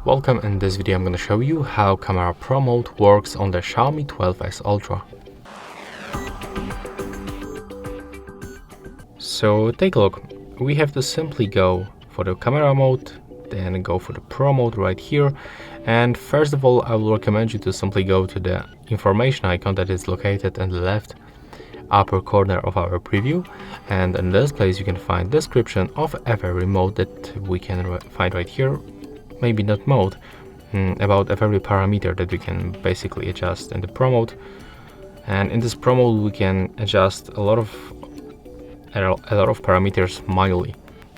Welcome. In this video I'm going to show you how Camera Pro Mode works on the Xiaomi 12S Ultra. So take a look. We have to simply go for the camera mode, then go for the Pro Mode right here. And first of all, I will recommend you to simply go to the information icon that is located in the left upper corner of our preview, and in this place you can find description of every mode that we can find right here. Maybe not mode, about every parameter that we can basically adjust in the Pro Mode. And in this Pro Mode we can adjust a lot of parameters manually.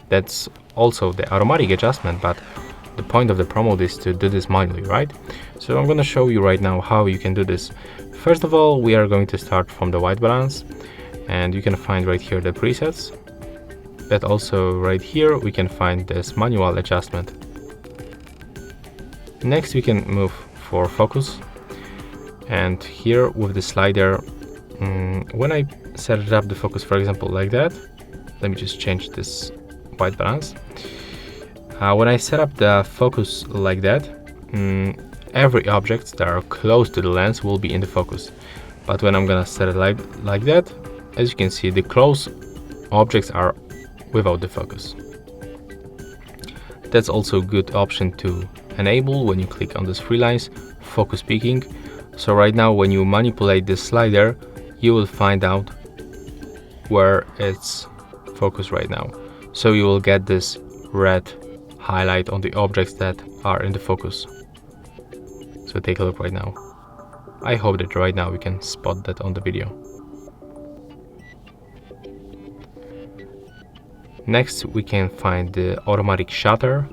That's also the automatic adjustment, but the point of the Pro Mode is to do this manually, right? So I'm going to show you right now how you can do this. First of all, we are going to start from the white balance, and you can find right here the presets. But also right here we can find this manual adjustment. Next we can move for focus, and here with the slider, when I set up the focus, for example, like that, let me just change this white balance. When I set up the focus like that, every object that are close to the lens will be in the focus. But when I'm gonna set it like that, as you can see, the close objects are without the focus. That's also a good option to enable when you click on these three lines, focus peaking. So right now when you manipulate this slider, you will find out where it's focused right now. So you will get this red highlight on the objects that are in the focus. So take a look right now. I hope that right now we can spot that on the video. Next we can find the automatic shutter.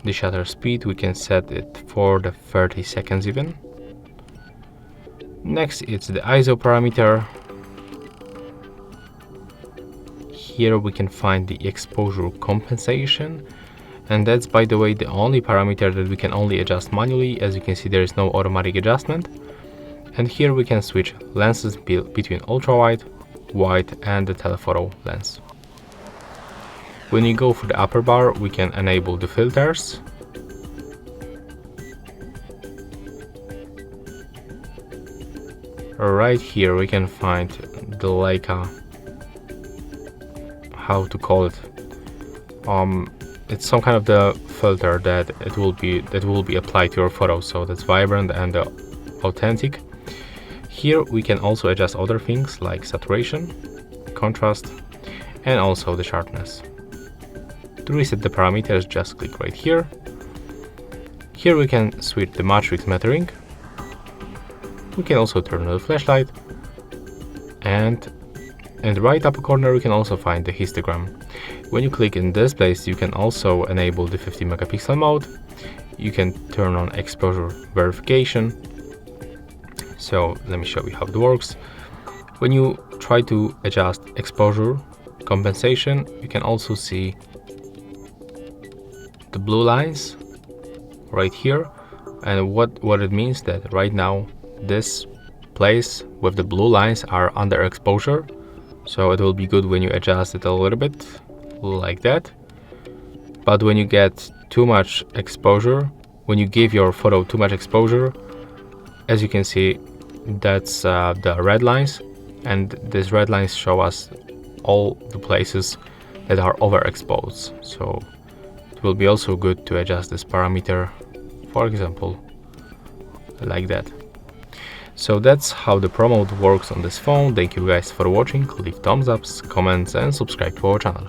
The shutter speed, we can set it for the 30 seconds even. Next it's the ISO parameter. Here we can find the exposure compensation, and that's, by the way, the only parameter that we can only adjust manually. As you can see, there is no automatic adjustment. And here we can switch lenses between ultra wide, wide and the telephoto lens. When you go for the upper bar, we can enable the filters. Right here we can find the Leica, how to call it, it's some kind of the filter that will be applied to your photo, so that's vibrant and authentic. Here we can also adjust other things like saturation, contrast, and also the sharpness. To reset the parameters, just click right here. Here we can switch the matrix metering. We can also turn on the flashlight, and in the right upper corner we can also find the histogram. When you click in this place, you can also enable the 50 megapixel mode. You can turn on exposure verification. So let me show you how it works. When you try to adjust exposure compensation, you can also see the blue lines right here, and what it means that right now this place with the blue lines are under exposure. So it will be good when you adjust it a little bit like that. But when you get too much exposure, when you give your photo too much exposure, as you can see, that's the red lines, and these red lines show us all the places that are overexposed. So it will be also good to adjust this parameter, for example, like that. So that's how the Pro Mode works on this phone. Thank you guys for watching. Leave thumbs ups, comments and subscribe to our channel.